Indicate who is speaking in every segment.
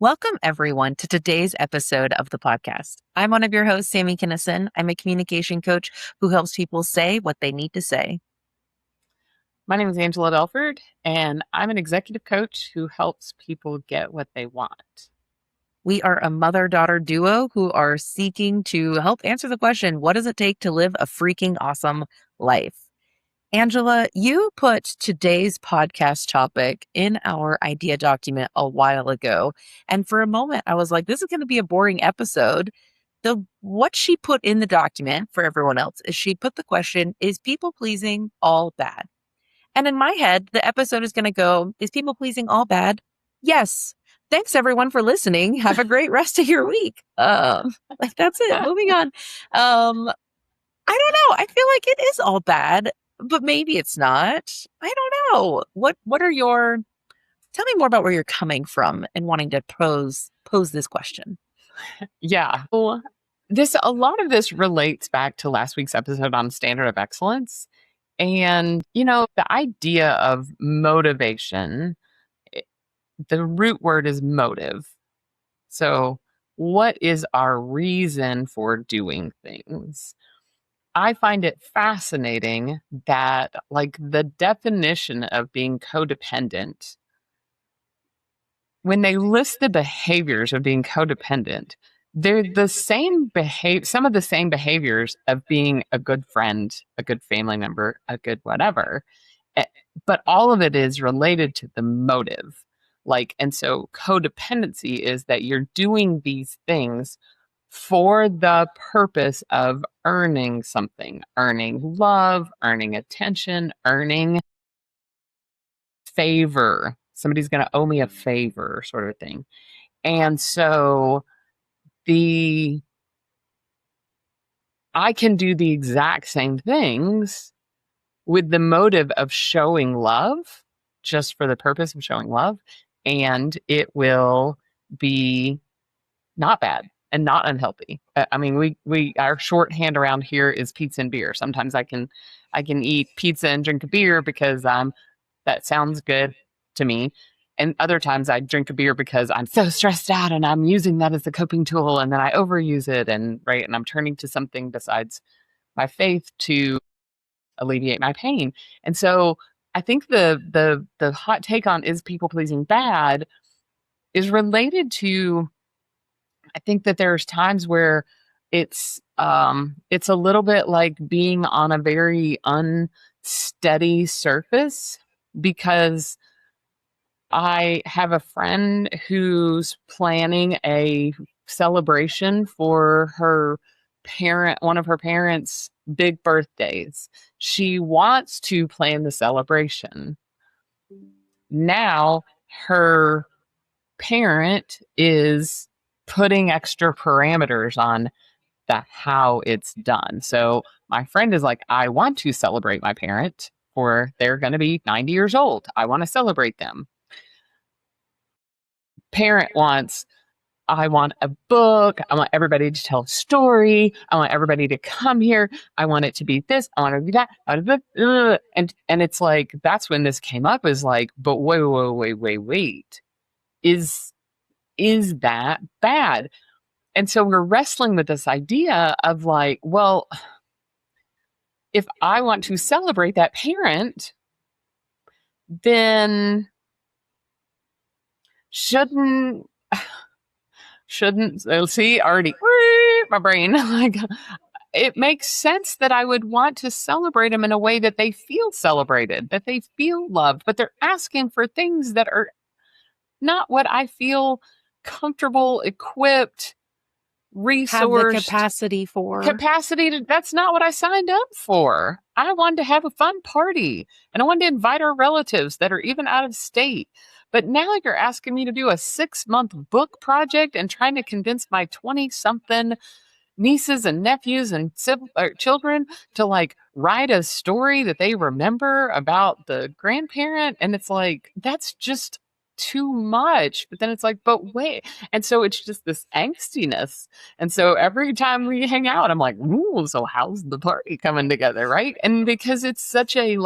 Speaker 1: Welcome, everyone, to today's episode of the podcast. I'm one of your hosts, Sami Kinnison. I'm a communication coach who helps people say what they need to say.
Speaker 2: My name is Angela Belford, and I'm an executive coach who helps people get what they want.
Speaker 1: We are a mother-daughter duo who are seeking to help answer the question, what does it take to live a freaking awesome life? Angela, you put today's podcast topic in our idea document a while ago. And for a moment, I was like, this is going to be a boring episode. What she put in the document for everyone else is she put the question, is people pleasing all bad? And in my head, the episode is going to go, is people pleasing all bad? Yes. Thanks everyone for listening. Have a great rest of your week. That's it. Moving on. I don't know. I feel like it is all bad, but maybe it's not. I don't know. Tell me more about where you're coming from and wanting to pose this question.
Speaker 2: Yeah. Well, a lot of this relates back to last week's episode on standard of excellence. And, the idea of motivation, the root word is motive. So, what is our reason for doing things? I find it fascinating that, the definition of being codependent, when they list the behaviors of being codependent, they're the same some of the same behaviors of being a good friend, a good family member, a good whatever. But all of it is related to the motive. And so codependency is that you're doing these things for the purpose of earning something, earning love, earning attention, earning favor. Somebody's going to owe me a favor, sort of thing. And so I can do the exact same things with the motive of showing love, just for the purpose of showing love, and it will be not bad and not unhealthy. I mean, our shorthand around here is pizza and beer. Sometimes I can eat pizza and drink a beer because that sounds good to me. And other times I drink a beer because I'm so stressed out and I'm using that as a coping tool, and then I overuse it, and I'm turning to something besides my faith to alleviate my pain. And so I think the hot take on is people pleasing bad is related to, I think that there's times where it's a little bit like being on a very unsteady surface, because I have a friend who's planning a celebration for one of her parents' big birthdays. She wants to plan the celebration. Now her parent is putting extra parameters on how it's done. So my friend is like, I want to celebrate my parent, they're going to be 90 years old. I want to celebrate them. Parent wants, I want a book. I want everybody to tell a story. I want everybody to come here. I want it to be this. I want it to be that. And it's like, that's when this came up, is like, but wait. Is that bad? And so we're wrestling with this idea of like, well, if I want to celebrate that parent, then shouldn't see, already my brain, like, it makes sense that I would want to celebrate them in a way that they feel celebrated, that they feel loved, but they're asking for things that are not what I feel comfortable, equipped, resourced,
Speaker 1: have the capacity
Speaker 2: that's not what I signed up for. I wanted to have a fun party, and I wanted to invite our relatives that are even out of state. But now you're asking me to do a 6-month book project and trying to convince my 20-something nieces and nephews and children to like write a story that they remember about the grandparent. And it's like, that's just too much. But then it's like, but wait. And so it's just this angstiness. And so every time we hang out, I'm like, ooh, so how's the party coming together? Right. And because it's such a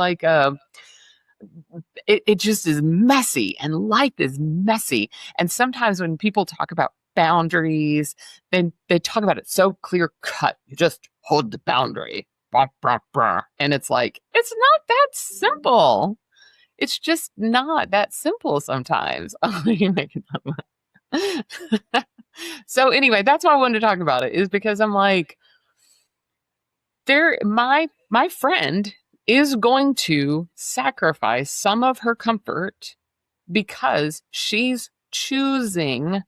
Speaker 2: it just is messy, and life is messy. And sometimes when people talk about boundaries, they talk about it so clear cut. You just hold the boundary. Blah, blah, blah. And it's like, it's not that simple. It's just not that simple sometimes. You're making fun. So anyway, that's why I wanted to talk about it, is because I'm like, my friend is going to sacrifice some of her comfort because she's choosing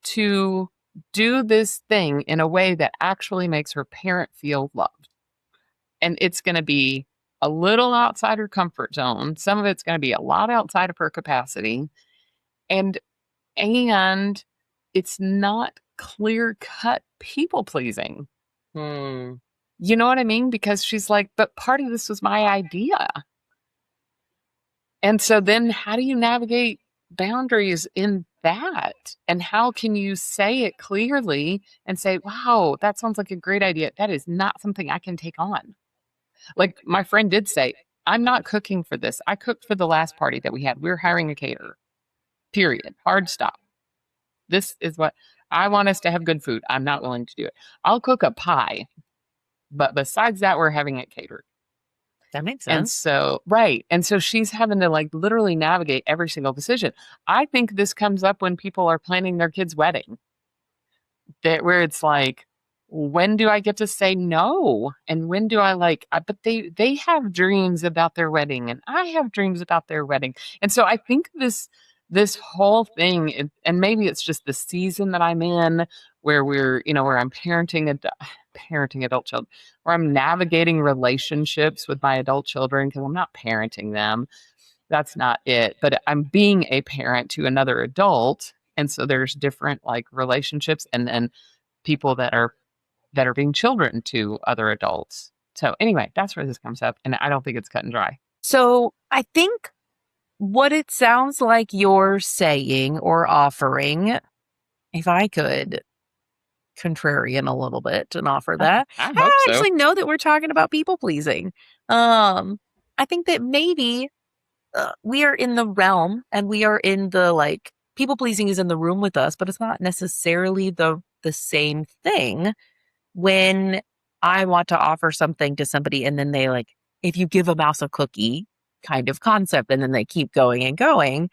Speaker 2: to do this thing in a way that actually makes her parent feel loved. And it's going to be a little outside her comfort zone. Some of it's going to be a lot outside of her capacity. And it's not clear cut people pleasing.
Speaker 1: Hmm.
Speaker 2: You know what I mean? Because she's like, but part of this was my idea. And so then how do you navigate boundaries in that? And how can you say it clearly and say, wow, that sounds like a great idea. That is not something I can take on. Like my friend did say, I'm not cooking for this. I cooked for the last party that we had. We're hiring a caterer, period. Hard stop. This is what I want us to have good food. I'm not willing to do it. I'll cook a pie, but besides that, we're having it catered.
Speaker 1: That makes
Speaker 2: And
Speaker 1: sense.
Speaker 2: so, right. And so she's having to like literally navigate every single decision. I think this comes up when people are planning their kid's wedding, that where it's like, when do I get to say no? And when do I but they have dreams about their wedding, and I have dreams about their wedding. And so I think this whole thing, and maybe it's just the season that I'm in, where where I'm parenting adult children, where I'm navigating relationships with my adult children, because I'm not parenting them. That's not it. But I'm being a parent to another adult. And so there's different like relationships, and then people that are being children to other adults. So anyway, that's where this comes up. And I don't think it's cut and dry.
Speaker 1: So I think what it sounds like you're saying or offering, if I could contrarian a little bit and offer that,
Speaker 2: I hope
Speaker 1: I
Speaker 2: so.
Speaker 1: actually know that we're talking about people pleasing. I think that maybe we are in the realm, and we are in the like people pleasing is in the room with us, but it's not necessarily the same thing when I want to offer something to somebody and then they like, if you give a mouse a cookie kind of concept, and then they keep going and going.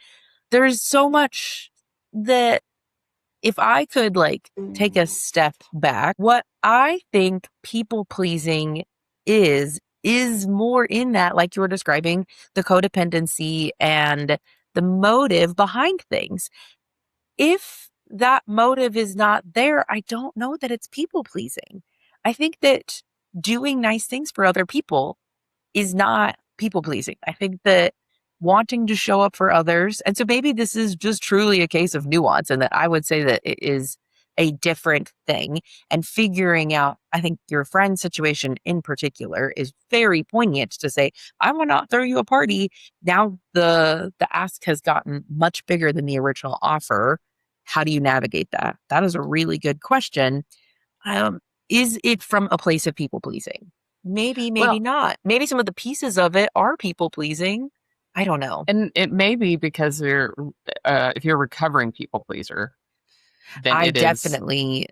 Speaker 1: There's so much that if I could like take a step back, what I think people pleasing is more in that, like you were describing, the codependency and the motive behind things. If that motive is not there, I don't know that it's people pleasing. I think that doing nice things for other people is not people pleasing. I think that wanting to show up for others, and so maybe this is just truly a case of nuance, and that I would say that it is a different thing. And figuring out, I think your friend's situation in particular is very poignant to say, I want to throw you a party. Now the ask has gotten much bigger than the original offer. How do you navigate that? That is a really good question. Um, is it from a place of people pleasing? Maybe, maybe
Speaker 2: Well,
Speaker 1: not. Maybe some of the pieces of it are people pleasing. I don't know.
Speaker 2: and it may be because if you're a recovering people pleaser, then
Speaker 1: I
Speaker 2: it is,
Speaker 1: definitely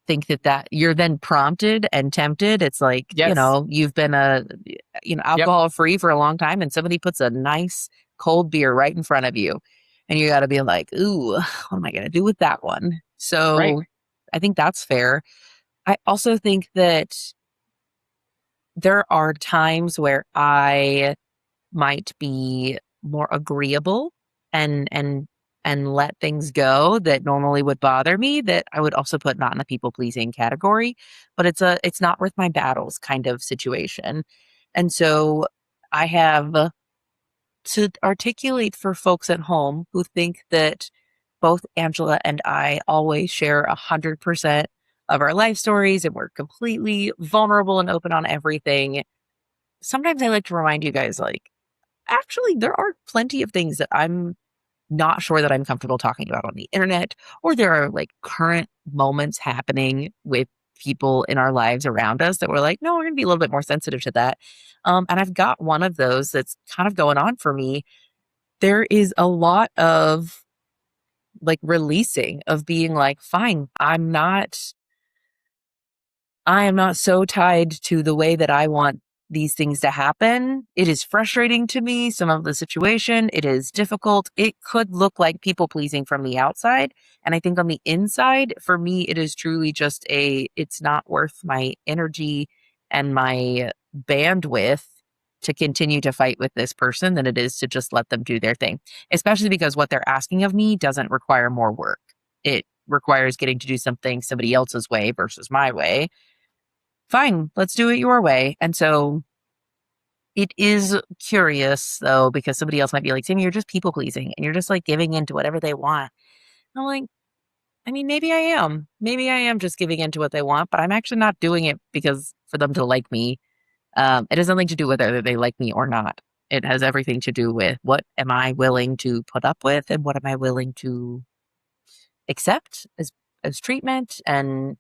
Speaker 1: think that you're then prompted and tempted. It's like,
Speaker 2: yes,
Speaker 1: you've been
Speaker 2: yep,
Speaker 1: alcohol free for a long time, and somebody puts a nice cold beer right in front of you, and you got to be like, ooh, what am I going to do with that one?
Speaker 2: right.
Speaker 1: So I think that's fair. I also think that there are times where I might be more agreeable and let things go that normally would bother me, that I would also put not in the people pleasing category, but it's not worth my battles kind of situation. And so I have to articulate for folks at home who think that both Angela and I always share 100% of our life stories and we're completely vulnerable and open on everything. Sometimes I like to remind you guys, like, actually, there are plenty of things that I'm not sure that I'm comfortable talking about on the internet, or there are like current moments happening with people in our lives around us that we're like, no, we're going to be a little bit more sensitive to that. And I've got one of those that's kind of going on for me. There is a lot of like releasing of being like, fine, I am not so tied to the way that I want these things to happen. It is frustrating to me, some of the situation. It is difficult. It could look like people pleasing from the outside. And I think on the inside, for me, it is truly just it's not worth my energy and my bandwidth to continue to fight with this person than it is to just let them do their thing, especially because what they're asking of me doesn't require more work. It requires getting to do something somebody else's way versus my way. Fine, let's do it your way. And so it is curious though, because somebody else might be like, Sammy, you're just people pleasing and you're just like giving in to whatever they want. I'm like, I mean, maybe I am. Maybe I am just giving in to what they want, but I'm actually not doing it because for them to like me. It has nothing to do with whether they like me or not. It has everything to do with what am I willing to put up with and what am I willing to accept as treatment. And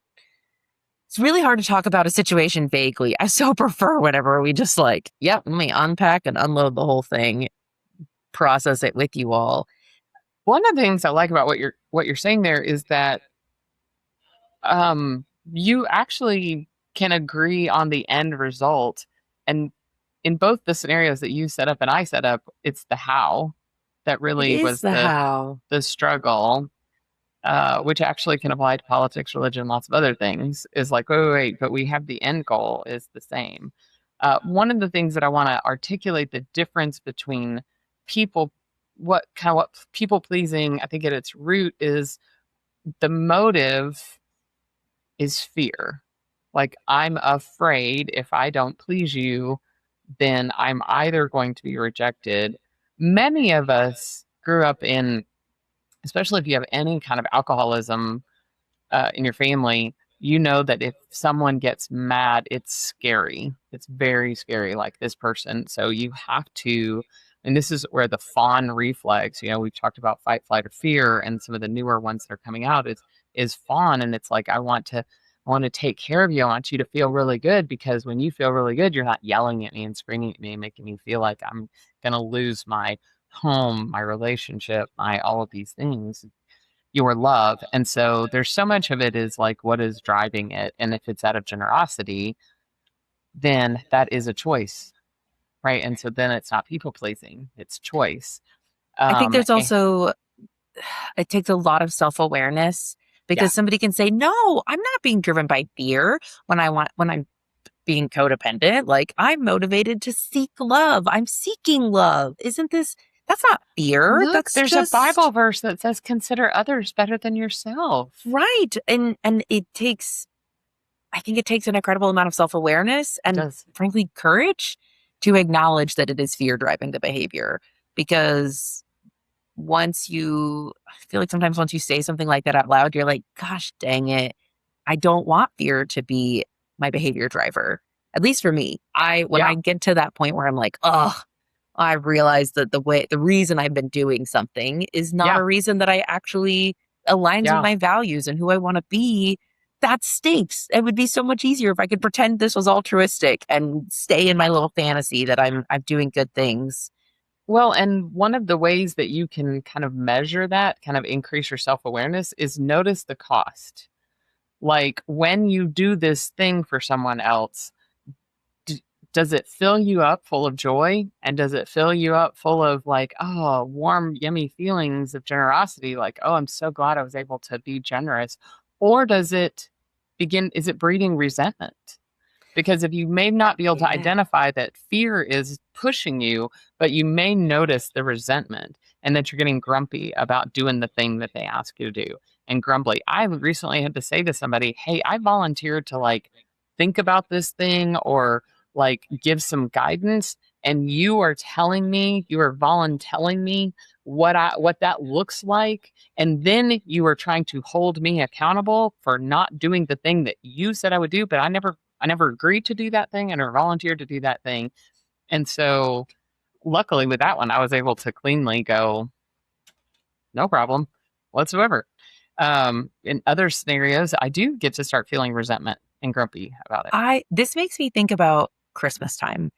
Speaker 1: it's really hard to talk about a situation vaguely. I so prefer whenever we just like, yep, let me unpack and unload the whole thing, process it with you all.
Speaker 2: One of the things I like about what you're saying there is that you actually can agree on the end result. And in both the scenarios that you set up and I set up, it's the how that
Speaker 1: It
Speaker 2: really
Speaker 1: is
Speaker 2: was
Speaker 1: the how.
Speaker 2: the struggle. Which actually can apply to politics, religion, lots of other things, is like, wait, but we have the end goal is the same. One of the things that I want to articulate the difference between people, what people pleasing, I think at its root is the motive is fear. Like, I'm afraid if I don't please you, then I'm either going to be rejected. Many of us grew up in, especially if you have any kind of alcoholism in your family, you know that if someone gets mad, it's scary. It's very scary, like this person. So you have to, and this is where the fawn reflex, we've talked about fight, flight, or fear, and some of the newer ones that are coming out is fawn. And it's like, I want to take care of you. I want you to feel really good because when you feel really good, you're not yelling at me and screaming at me and making me feel like I'm going to lose my home, my relationship, my all of these things, your love. And so there's so much of it is like, what is driving it? And if it's out of generosity, then that is a choice, right? And so then it's not people pleasing, it's choice.
Speaker 1: I think there's
Speaker 2: Eh,
Speaker 1: also, it takes a lot of self awareness
Speaker 2: yeah.
Speaker 1: because somebody can say, no, I'm not being driven by fear when I'm being codependent. Like I'm motivated to seek love. I'm seeking love. That's not fear.
Speaker 2: Look,
Speaker 1: That's
Speaker 2: there's a
Speaker 1: just
Speaker 2: Bible verse that says, consider others better than yourself.
Speaker 1: right. And I think it takes an incredible amount of self awareness
Speaker 2: It
Speaker 1: and
Speaker 2: does.
Speaker 1: frankly, courage to acknowledge that it is fear driving the behavior. Because I feel like sometimes once you say something like that out loud, you're like, gosh dang it. I don't want fear to be my behavior driver. At least for me. When
Speaker 2: Yeah.
Speaker 1: I get to that point where I'm like, oh, I realize that the reason I've been doing something is not
Speaker 2: Yeah.
Speaker 1: a reason that I actually aligns with
Speaker 2: Yeah.
Speaker 1: my values and who I want to be. That stinks. It would be so much easier if I could pretend this was altruistic and stay in my little fantasy that I'm doing good things.
Speaker 2: Well, and one of the ways that you can kind of measure that, kind of increase your self awareness, is notice the cost. Like when you do this thing for someone else, d- does it fill you up full of joy? And does it fill you up full of like, oh, warm, yummy feelings of generosity? Like, oh, I'm so glad I was able to be generous. Or is it breeding resentment? Because if you may not be able to
Speaker 1: Yeah.
Speaker 2: identify that fear is pushing you, but you may notice the resentment and that you're getting grumpy about doing the thing that they ask you to do and grumbly. I recently had to say to somebody, hey, I volunteered to like think about this thing or like give some guidance. And you are telling me, you are volunteering me what that looks like. And then you are trying to hold me accountable for not doing the thing that you said I would do, but I never agreed to do that thing. I never volunteered to do that thing. And so luckily with that one, I was able to cleanly go, no problem whatsoever. In other scenarios, I do get to start feeling resentment. and grumpy about it.
Speaker 1: This makes me think about Christmas time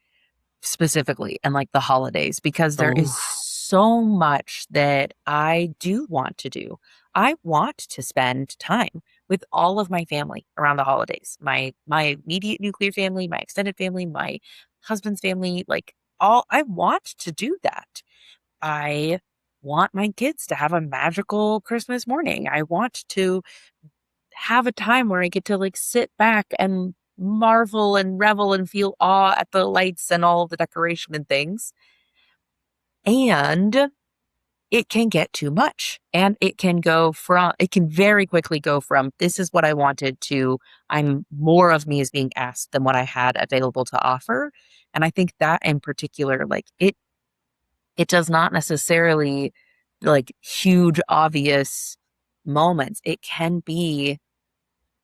Speaker 1: specifically and like the holidays because there is
Speaker 2: Oh,
Speaker 1: so much that I do want to do. I want to spend time with all of my family around the holidays. My immediate nuclear family, my extended family, my husband's family, like all I want to do that. I want my kids to have a magical Christmas morning. I want to have a time where I get to like sit back and marvel and revel and feel awe at the lights and all of the decoration and things. And it can get too much. And it can very quickly go from this is what I wanted to I'm more of me is being asked than what I had available to offer. And I think that in particular, like it does not necessarily like huge, obvious moments. It can be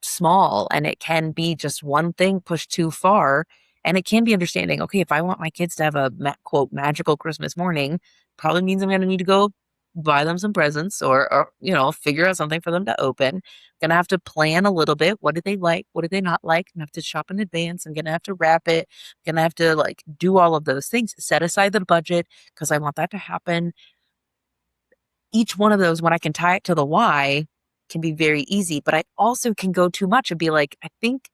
Speaker 1: small and it can be just one thing pushed too far. And it can be understanding, okay, if I want my kids to have a quote magical Christmas morning, probably means I'm going to need to go buy them some presents or, you know, figure out something for them to open. Gonna have to plan a little bit. What do they like? What do they not like? I'm gonna have to shop in advance. I'm gonna have to wrap it. Gonna have to like do all of those things. Set aside the budget because I want that to happen. Each one of those, when I can tie it to the why, can be very easy. But I also can go too much and be like, I think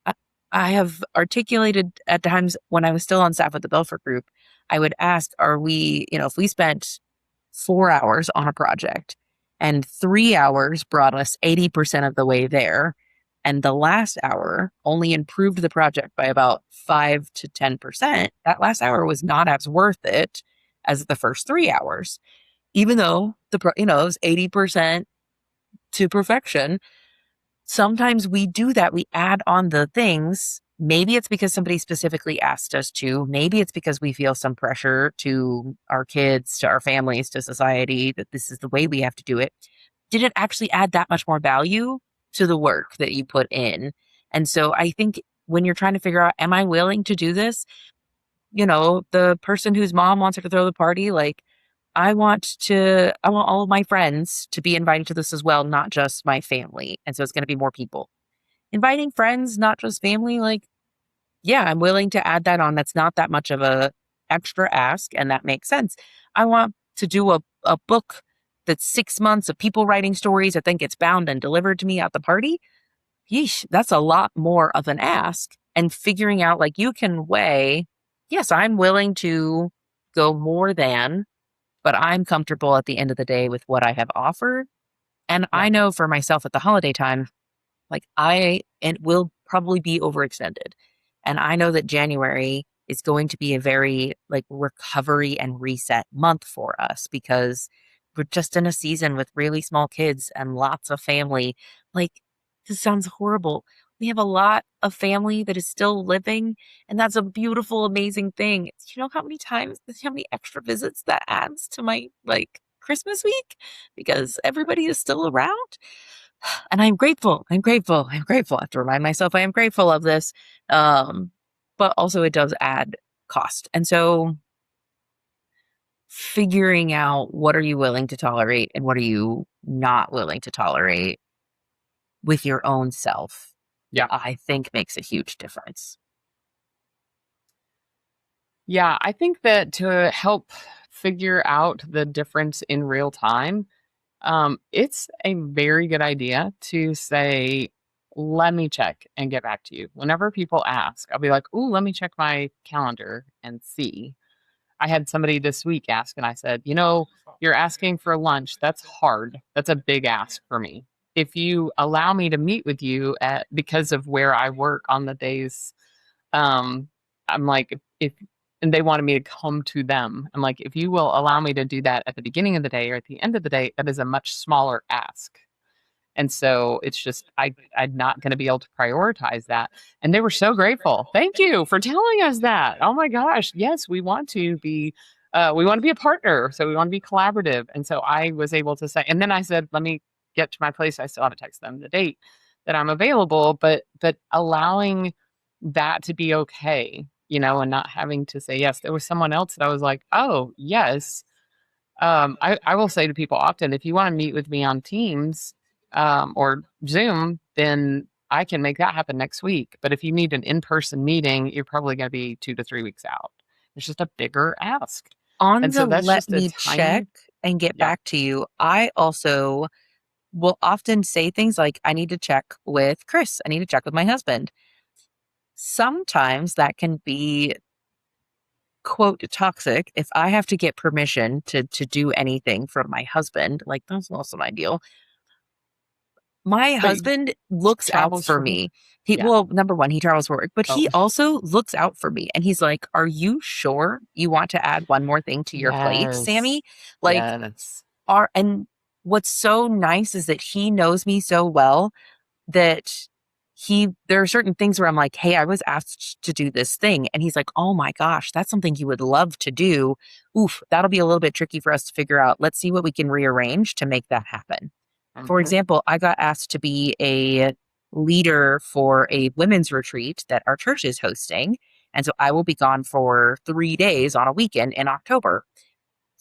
Speaker 1: I, I have articulated at times when I was still on staff with the Belfer Group, I would ask, are we, you know, if we spent 4 hours on a project and 3 hours brought us 80% of the way there, and the last hour only improved the project by about 5 to 10%, that last hour was not as worth it as the first 3 hours even though you know, it was 80% to perfection. Sometimes we do that. We add on the things. Maybe it's because somebody specifically asked us to. Maybe it's because we feel some pressure to our kids, to our families, to society that this is the way we have to do it. Did it actually add that much more value to the work that you put in? And so I think when you're trying to figure out, am I willing to do this? You know, the person whose mom wants her to throw the party, like, I want all of my friends to be invited to this as well, not just my family. And so it's going to be more people. Inviting friends, not just family, like, yeah, I'm willing to add that on. That's not that much of a extra ask, and that makes sense. I want to do a book that's 6 months of people writing stories that then gets bound and delivered to me at the party. Yeesh, that's a lot more of an ask. And figuring out like you can weigh, yes, I'm willing to go more than but I'm comfortable at the end of the day with what I have offered. And
Speaker 2: yeah.
Speaker 1: I know for myself at the holiday time, like I and will probably be overextended. And I know that January is going to be a very like recovery and reset month for us because we're just in a season with really small kids and lots of family. Like this sounds horrible. We have a lot of family that is still living, and that's a beautiful, amazing thing. You know how many times, how many extra visits that adds to my like Christmas week because everybody is still around. And I'm grateful. I'm grateful. I'm grateful. I have to remind myself I am grateful of this. Um, but also it does add cost. And so figuring out what are you willing to tolerate and what are you not willing to tolerate with your own self,
Speaker 2: Yeah.
Speaker 1: I think makes a huge difference.
Speaker 2: Yeah, I think that to help figure out the difference in real time, it's a very good idea to say, let me check and get back to you. Whenever people ask, I'll be like, ooh, let me check my calendar and see. I had somebody this week ask, and I said, you're asking for lunch. That's hard. That's a big ask for me. If you allow me to meet with you because of where I work on the days, um, I'm like, if and they wanted me to come to them. I'm like, if you will allow me to do that at the beginning of the day or at the end of the day, that is a much smaller ask. And so it's just I'm not going to be able to prioritize that. And they were so grateful. Thank you for telling us that. Oh my gosh. Yes, we want to be a partner. So we want to be collaborative. And so I was able to say, and then I said, let me get to my place. I still have to text them the date that I'm available, but allowing that to be okay, and not having to say yes. There was someone else that I was like, oh yes. I will say to people often, if you want to meet with me on Teams or Zoom, then I can make that happen next week. But if you need an in-person meeting, you're probably going to be 2 to 3 weeks out. It's just a bigger ask.
Speaker 1: On
Speaker 2: And so
Speaker 1: the
Speaker 2: that's
Speaker 1: let
Speaker 2: just a
Speaker 1: me check
Speaker 2: tiny,
Speaker 1: and get
Speaker 2: yeah.
Speaker 1: back to you, I also will often say things like, I need to check with Chris. I need to check with my husband. Sometimes that can be, quote, toxic. If I have to get permission to do anything from my husband, like that's also my deal. My
Speaker 2: But he
Speaker 1: husband looks out
Speaker 2: travels
Speaker 1: for
Speaker 2: for work.
Speaker 1: me.
Speaker 2: Yeah.
Speaker 1: Well, number one, he travels for work, but
Speaker 2: Oh,
Speaker 1: he also looks out for me. And he's like, are you sure you want to add one more thing to your plate,
Speaker 2: yes.
Speaker 1: Sammy? Like,
Speaker 2: Yes.
Speaker 1: and what's so nice is that he knows me so well that there are certain things where I'm like, hey, I was asked to do this thing. And he's like, oh my gosh, that's something you would love to do. Oof, that'll be a little bit tricky for us to figure out. Let's see what we can rearrange to make that happen. For
Speaker 2: Hmm.
Speaker 1: example, I got asked to be a leader for a women's retreat that our church is hosting. And so I will be gone for 3 days on a weekend in October.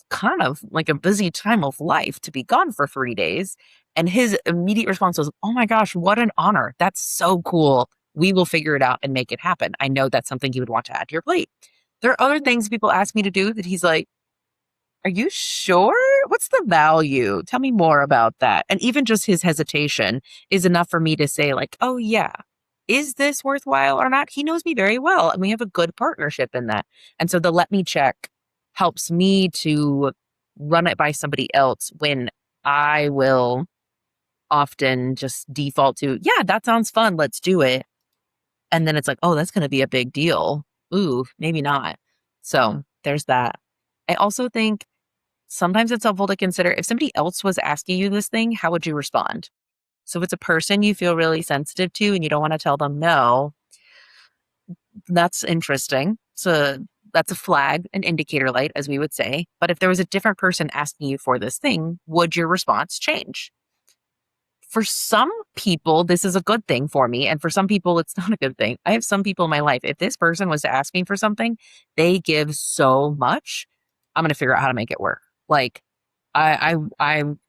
Speaker 1: Kind of like a busy time of life to be gone for 3 days. And his immediate response was, oh my gosh, what an honor. That's so cool. We will figure it out and make it happen. I know that's something you would want to add to your plate. There are other things people ask me to do that he's like, are you sure? What's the value? Tell me more about that. And even just his hesitation is enough for me to say, like, oh, yeah, is this worthwhile or not? He knows me very well, and we have a good partnership in that. And so the let me check helps me to run it by somebody else when I will often just default to, yeah, that sounds fun. Let's do it. And then it's like, oh, that's going to be a big deal. Ooh, maybe not. So there's that. I also think sometimes it's helpful to consider if somebody else was asking you this thing, how would you respond? So if it's a person you feel really sensitive to and you don't want to tell them no, that's interesting. So that's a flag, an indicator light, as we would say. But if there was a different person asking you for this thing, would your response change? For some people, this is a good thing for me. And for some people, it's not a good thing. I have some people in my life, if this person was to ask me for something, they give so much, I'm going to figure out how to make it work. Like, I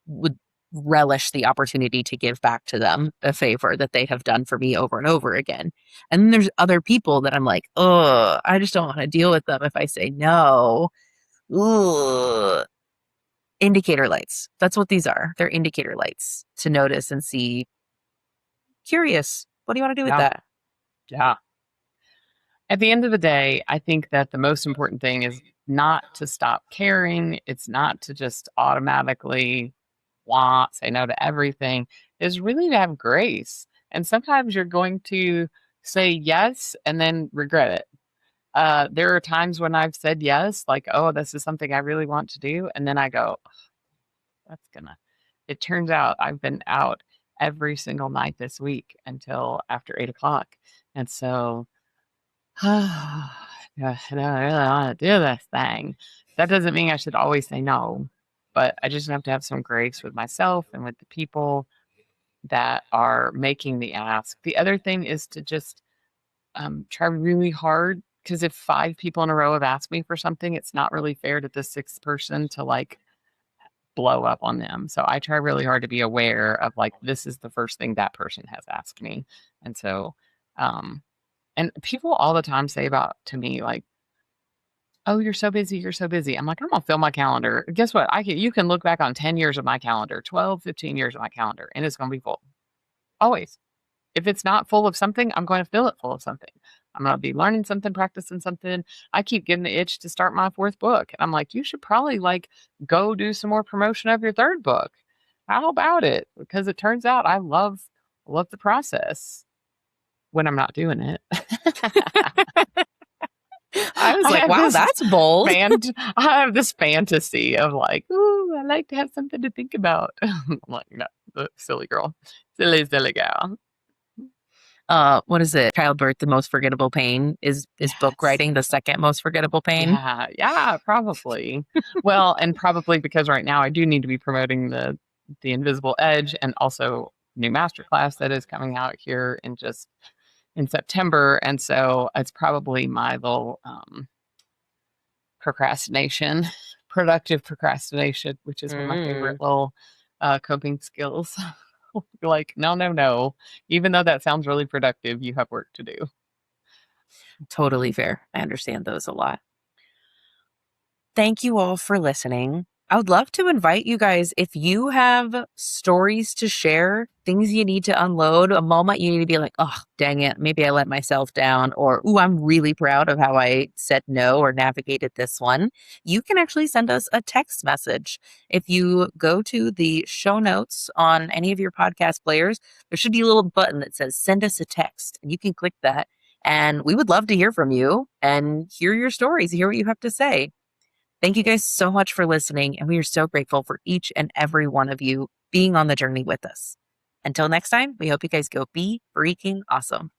Speaker 1: would relish the opportunity to give back to them a favor that they have done for me over and over again. And then there's other people that I'm like, oh, I just don't want to deal with them if I say no. Ugh. Indicator lights. That's what these are. They're indicator lights to notice and see. Curious. What do you want to do with
Speaker 2: Yeah.
Speaker 1: that?
Speaker 2: Yeah. At the end of the day, I think that the most important thing is not to stop caring. It's not to just automatically say no to everything. Is really to have grace. And sometimes you're going to say yes and then regret it. There are times when I've said yes, like, oh, this is something I really want to do. And then I go, that's gonna, it turns out I've been out every single night this week until after 8 o'clock. And so, yeah, I don't really want to do this thing. That doesn't mean I should always say no, but I just have to have some grace with myself and with the people that are making the ask. The other thing is to just try really hard, because if 5 people in a row have asked me for something, it's not really fair to the sixth person to like blow up on them. So I try really hard to be aware of like, this is the first thing that person has asked me. And so, um, and people all the time say about to me, like, oh, you're so busy. You're so busy. I'm like, I'm going to fill my calendar. Guess what? You can look back on 10 years of my calendar, 12, 15 years of my calendar, and it's going to be full. Always. If it's not full of something, I'm going to fill it full of something. I'm going to be learning something, practicing something. I keep getting the itch to start my fourth book. And I'm like, you should probably like go do some more promotion of your third book. How about it? Because it turns out I love the process when I'm not doing it.
Speaker 1: I was
Speaker 2: I
Speaker 1: like,
Speaker 2: have
Speaker 1: wow,
Speaker 2: this
Speaker 1: that's bold.
Speaker 2: I have this fantasy of like, ooh, I like to have something to think about. I'm like, no, silly girl. Silly girl.
Speaker 1: What is it? Childbirth, the most forgettable pain is book
Speaker 2: Yes.
Speaker 1: writing the second most forgettable pain.
Speaker 2: Yeah, probably. Well, and probably because right now I do need to be promoting the Invisible Edge and also new masterclass that is coming out here in September, and so it's probably my little procrastination, productive procrastination, which is one of my favorite
Speaker 1: Mm.
Speaker 2: little coping skills. Like, no, no, no. Even though that sounds really productive, you have work to do.
Speaker 1: Totally fair. I understand those a lot. Thank you all for listening. I would love to invite you guys, if you have stories to share, things you need to unload, a moment you need to be like, oh, dang it, maybe I let myself down, or, ooh, I'm really proud of how I said no or navigated this one. You can actually send us a text message. If you go to the show notes on any of your podcast players, there should be a little button that says send us a text, and you can click that. And we would love to hear from you and hear your stories, hear what you have to say. Thank you guys so much for listening, and we are so grateful for each and every one of you being on the journey with us. Until next time, we hope you guys go be freaking awesome.